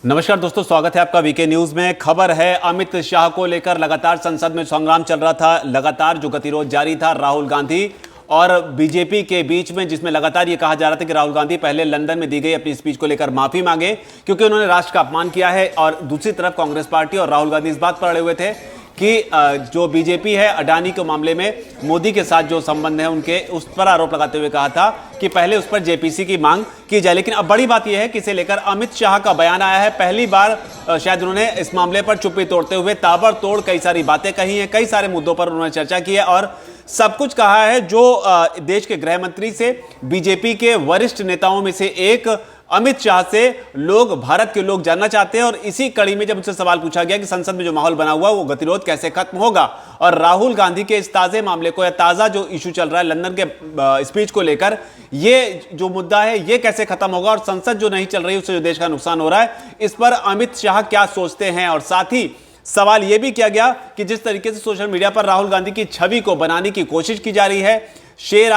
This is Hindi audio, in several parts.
नमस्कार दोस्तों, स्वागत है आपका वीके न्यूज में। खबर है अमित शाह को लेकर लगातार संसद में संग्राम चल रहा था। लगातार जो गतिरोध जारी था राहुल गांधी और बीजेपी के बीच में, जिसमें लगातार ये कहा जा रहा था कि राहुल गांधी पहले लंदन में दी गई अपनी स्पीच को लेकर माफी मांगे क्योंकि उन्होंने राष्ट्र का अपमान किया है, और दूसरी तरफ कांग्रेस पार्टी और राहुल गांधी इस बात पर अड़े हुए थे कि जो बीजेपी है अडानी के मामले में मोदी के साथ जो संबंध है उनके, उस पर आरोप लगाते हुए कहा था कि पहले उस पर जेपीसी की मांग की जाए। लेकिन अब बड़ी बात यह है कि इसे लेकर अमित शाह का बयान आया है। पहली बार शायद उन्होंने इस मामले पर चुप्पी तोड़ते हुए ताबड़तोड़ कई सारी बातें कही हैं, कई सारे मुद्दों पर उन्होंने चर्चा की है और सब कुछ कहा है जो देश के गृह मंत्री से बीजेपी के वरिष्ठ नेताओं में से एक अमित शाह से भारत के लोग जानना चाहते हैं। और इसी कड़ी में जब उनसे सवाल पूछा गया कि संसद में जो माहौल बना हुआ वो गतिरोध कैसे खत्म होगा, और राहुल गांधी के इस ताजे मामले को या ताजा जो इशू चल रहा है लंदन के स्पीच को लेकर, ये जो मुद्दा है ये कैसे खत्म होगा, और संसद जो नहीं चल रही उससे जो देश का नुकसान हो रहा है, इस पर अमित शाह क्या सोचते हैं। और साथ ही सवाल यह भी किया गया कि जिस तरीके से सोशल मीडिया पर राहुल गांधी की छवि को बनाने की कोशिश की जा रही है, शेर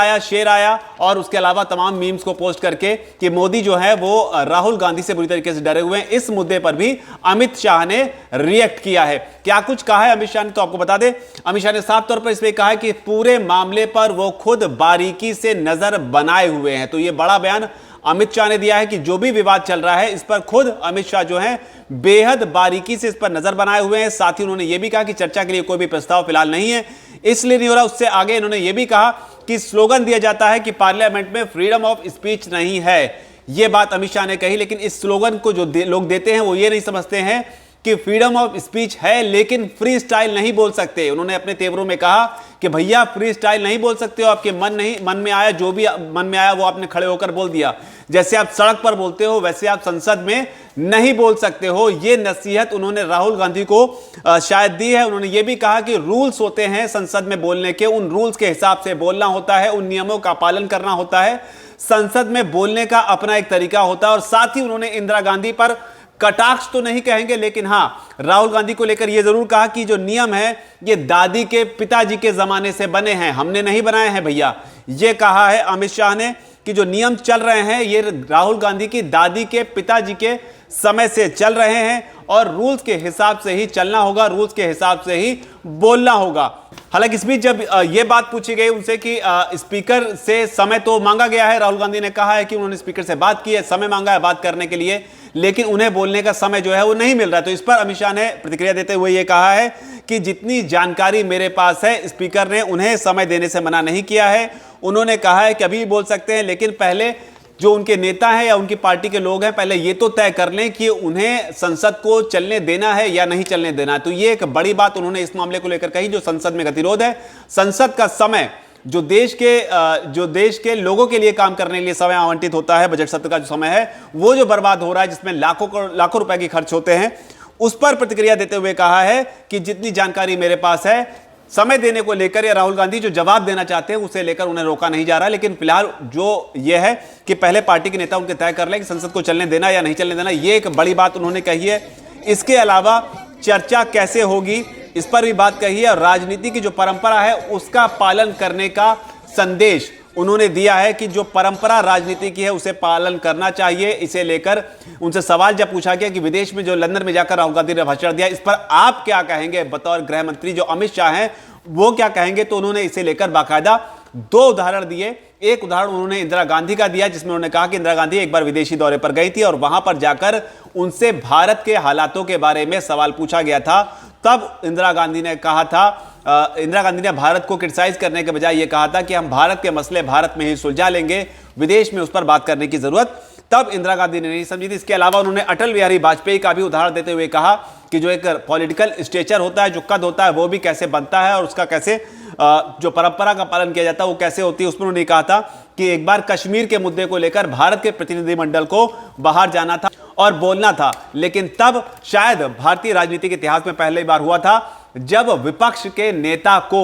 आया, और उसके अलावा तमाम मीम्स को पोस्ट करके कि मोदी जो है वो राहुल गांधी से बुरी तरीके से डरे हुए हैं, इस मुद्दे पर भी अमित शाह ने रिएक्ट किया है। क्या कुछ कहा है अमित शाह ने, तो आपको बता दें। अमित शाह ने साफ तौर पर इसमें कहा है कि पूरे मामले पर वो खुद बारीकी से नजर बनाए हुए हैं। तो ये बड़ा बयान अमित शाह ने दिया है कि जो भी विवाद चल रहा है इस पर खुद अमित शाह जो है बेहद बारीकी से इस पर नजर बनाए हुए हैं। साथ ही उन्होंने यह भी कहा कि चर्चा के लिए कोई भी प्रस्ताव फिलहाल नहीं है, इसलिए नहीं हो रहा। उससे आगे इन्होंने यह भी कहा कि स्लोगन दिया जाता है कि पार्लियामेंट में फ्रीडम ऑफ स्पीच नहीं है। यह बात अमित शाह ने कही, लेकिन इस स्लोगन को जो लोग देते हैं वो ये नहीं समझते हैं कि फ्रीडम ऑफ स्पीच है लेकिन फ्री स्टाइल नहीं बोल सकते। उन्होंने अपने तेवरों में कहा कि भैया फ्री स्टाइल नहीं बोल सकते हो, आपके मन में आया, जो भी मन में आया वो आपने खड़े होकर बोल दिया। जैसे आप सड़क पर बोलते हो वैसे आप संसद में नहीं बोल सकते हो। ये नसीहत उन्होंने राहुल गांधी को शायद दी है। उन्होंने ये भी कहा कि रूल्स होते हैं संसद में बोलने के, उन रूल्स के हिसाब से बोलना होता है, उन नियमों का पालन करना होता है। संसद में बोलने का अपना एक तरीका होता है। और साथ ही उन्होंने इंदिरा गांधी पर कटाक्ष तो नहीं कहेंगे, लेकिन हां राहुल गांधी को लेकर यह जरूर कहा कि जो नियम है ये दादी के पिताजी के जमाने से बने हैं, हमने नहीं बनाए हैं भैया। यह कहा है अमित शाह ने कि जो नियम चल रहे हैं ये राहुल गांधी की दादी के पिताजी के समय से चल रहे हैं और रूल्स के हिसाब से ही चलना होगा, रूल्स के हिसाब से ही बोलना होगा। हालांकि इस बीच जब यह बात पूछी गई उनसे कि स्पीकर से समय तो मांगा गया है, राहुल गांधी ने कहा है कि उन्होंने स्पीकर से बात की है, समय मांगा है बात करने के लिए, लेकिन उन्हें बोलने का समय जो है वो नहीं मिल रहा। तो इस पर अमित शाह ने प्रतिक्रिया देते हुए यह कहा है कि जितनी जानकारी मेरे पास है स्पीकर ने उन्हें समय देने से मना नहीं किया है। उन्होंने कहा है कि अभी बोल सकते हैं, लेकिन पहले जो उनके नेता हैं या उनकी पार्टी के लोग हैं पहले ये तो तय कर लें कि उन्हें संसद को चलने देना है या नहीं चलने देना है। तो ये एक बड़ी बात उन्होंने इस मामले को लेकर कही। जो संसद में गतिरोध है, संसद का समय जो देश के लोगों के लिए काम करने के लिए समय आवंटित होता है, बजट सत्र का जो समय है वो जो बर्बाद हो रहा है, जिसमें लाखों रुपए की खर्च होते हैं, उस पर प्रतिक्रिया देते हुए कहा है कि जितनी जानकारी मेरे पास है समय देने को लेकर या राहुल गांधी जो जवाब देना चाहते हैं उसे लेकर उन्हें रोका नहीं जा रहा। लेकिन फिलहाल जो यह है कि पहले पार्टी के नेता उनके तय कर लें कि संसद को चलने देना या नहीं चलने देना, यह एक बड़ी बात उन्होंने कही है। इसके अलावा चर्चा कैसे होगी इस पर भी बात कही है, और राजनीति की जो परंपरा है उसका पालन करने का संदेश उन्होंने दिया है कि जो परंपरा राजनीति की है उसे पालन करना चाहिए। इसे लेकर उनसे सवाल जब पूछा गया कि विदेश में जो लंदन में जाकर राहुल गांधी ने भाषण दिया, इस पर आप क्या कहेंगे बतौर गृह मंत्री, जो अमित शाह हैं वो क्या कहेंगे, तो उन्होंने इसे लेकर बाकायदा दो उदाहरण दिए। एक उदाहरण उन्होंने इंदिरा गांधी का दिया जिसमें उन्होंने कहा कि इंदिरा गांधी एक बार विदेशी दौरे पर गई थी और वहां पर जाकर उनसे भारत के हालातों के बारे में सवाल पूछा गया था। तब इंदिरा गांधी ने कहा था, इंदिरा गांधी ने भारत को क्रिटिसाइज करने के बजाय यह कहा था कि हम भारत के मसले भारत में ही सुलझा लेंगे, विदेश में उस पर बात करने की जरूरत तब इंदिरा गांधी ने नहीं समझी थी। इसके अलावा उन्होंने अटल बिहारी वाजपेयी का भी उदाहरण देते हुए कहा कि जो एक पॉलिटिकल स्टेचर होता है, जो कद होता है, वो भी कैसे बनता है और उसका कैसे जो परंपरा का पालन किया जाता है वो कैसे होती है। उसमें उन्होंने कहा था कि एक बार कश्मीर के मुद्दे को लेकर भारत के प्रतिनिधिमंडल को बाहर जाना था और बोलना था, लेकिन तब शायद भारतीय राजनीति के इतिहास में पहली बार हुआ था जब विपक्ष के नेता को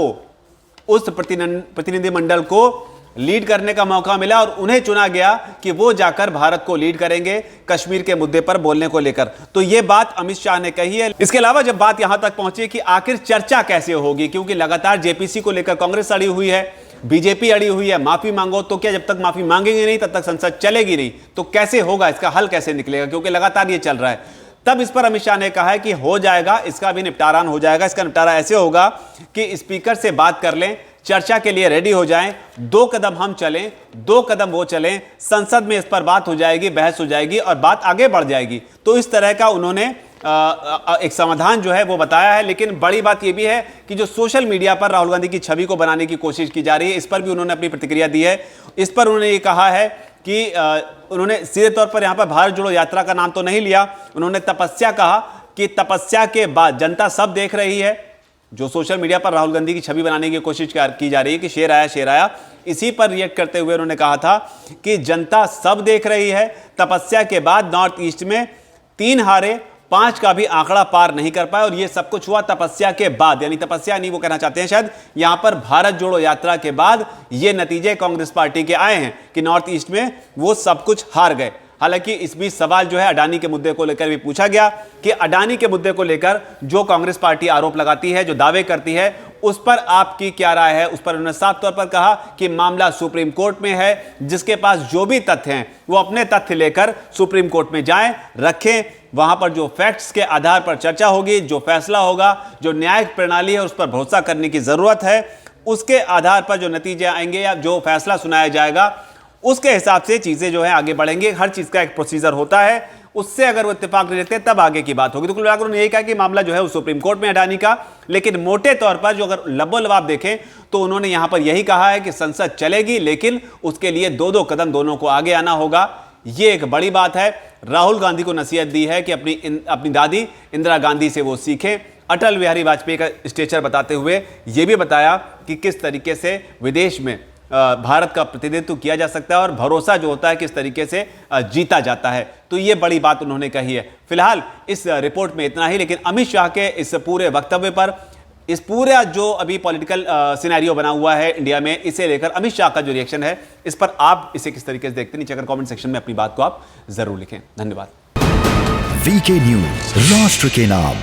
उस प्रतिनिधिमंडल को लीड करने का मौका मिला और उन्हें चुना गया कि वो जाकर भारत को लीड करेंगे कश्मीर के मुद्दे पर बोलने को लेकर। तो ये बात अमित शाह ने कही है। इसके अलावा जब बात यहां तक पहुंची कि आखिर चर्चा कैसे होगी, क्योंकि लगातार जेपीसी को लेकर कांग्रेस अड़ी हुई है, बीजेपी अड़ी हुई है, माफी मांगो, तो क्या जब तक माफी मांगेंगे नहीं तब तक संसद चलेगी नहीं, तो कैसे होगा, इसका हल कैसे निकलेगा, क्योंकि लगातार ये चल रहा है। तब इस पर अमित शाह ने कहा है कि हो जाएगा, इसका भी निपटारा हो जाएगा। इसका निपटारा ऐसे होगा कि स्पीकर से बात कर लें, चर्चा के लिए रेडी हो जाएं, 2 कदम हम चलें, 2 कदम वो चलें, संसद में इस पर बात हो जाएगी, बहस हो जाएगी और बात आगे बढ़ जाएगी। तो इस तरह का उन्होंने एक समाधान जो है वो बताया है। लेकिन बड़ी बात यह भी है कि जो सोशल मीडिया पर राहुल गांधी की छवि को बनाने की कोशिश की जा रही है, इस पर भी उन्होंने अपनी प्रतिक्रिया दी है। इस पर उन्होंने ये कहा है कि उन्होंने सीधे तौर पर यहां पर भारत जोड़ो यात्रा का नाम तो नहीं लिया, उन्होंने तपस्या कहा कि तपस्या के बाद जनता सब देख रही है। जो सोशल मीडिया पर राहुल गांधी की छवि बनाने की कोशिश की जा रही है कि शेर आया शेर आया, इसी पर रिएक्ट करते हुए उन्होंने कहा था कि जनता सब देख रही है। तपस्या के बाद नॉर्थ ईस्ट में 3 हारे, 5 का भी आंकड़ा पार नहीं कर पाए और यह सब कुछ हुआ तपस्या के बाद। यानी तपस्या नहीं, वो कहना चाहते हैं शायद यहां पर भारत जोड़ो यात्रा के बाद ये नतीजे कांग्रेस पार्टी के आए हैं कि नॉर्थ ईस्ट में वो सब कुछ हार गए। हालांकि इस बीच सवाल जो है अडानी के मुद्दे को लेकर भी पूछा गया कि अडानी के मुद्दे को लेकर जो कांग्रेस पार्टी आरोप लगाती है, जो दावे करती है, उस पर आपकी क्या राय है। उस पर उन्होंने साफ तौर पर कहा कि मामला सुप्रीम कोर्ट में है, जिसके पास जो भी तथ्य हैं वो अपने तथ्य लेकर सुप्रीम कोर्ट में जाएं, रखें, वहां पर जो फैक्ट्स के आधार पर चर्चा होगी, जो फैसला होगा, जो न्यायिक प्रणाली है उस पर भरोसा करने की जरूरत है। उसके आधार पर जो नतीजे आएंगे या जो फैसला सुनाया जाएगा उसके हिसाब से चीजें जो है आगे बढ़ेंगे। हर चीज का एक प्रोसीजर होता है, उससे अगर वो इत्तेफाक नहीं रखते तब आगे की बात होगी। तो कुल मिलाकर उन्होंने यही कहा कि मामला जो है वो सुप्रीम कोर्ट में अडानी का, लेकिन मोटे तौर पर जो अगर लबोलबाब देखें तो उन्होंने यहां पर यही कहा है कि संसद चलेगी, लेकिन उसके लिए 2-2 कदम दोनों को आगे आना होगा। ये एक बड़ी बात है। राहुल गांधी को नसीहत दी है कि अपनी दादी इंदिरा गांधी से वो सीखें। अटल बिहारी वाजपेयी का स्टेचर बताते हुए यह भी बताया कि किस तरीके से विदेश में भारत का प्रतिनिधित्व किया जा सकता है और भरोसा जो होता है किस तरीके से जीता जाता है। तो ये बड़ी बात उन्होंने कही है। फिलहाल इस रिपोर्ट में इतना ही, लेकिन अमित शाह के इस पूरे वक्तव्य पर, इस पूरा जो अभी पॉलिटिकल सिनेरियो बना हुआ है इंडिया में, इसे लेकर अमित शाह का जो रिएक्शन है, इस पर आप इसे किस तरीके से देखते हैं, नीचे अगर कमेंट सेक्शन में अपनी बात को आप जरूर लिखें। धन्यवाद। वीके न्यूज, राष्ट्र के नाम।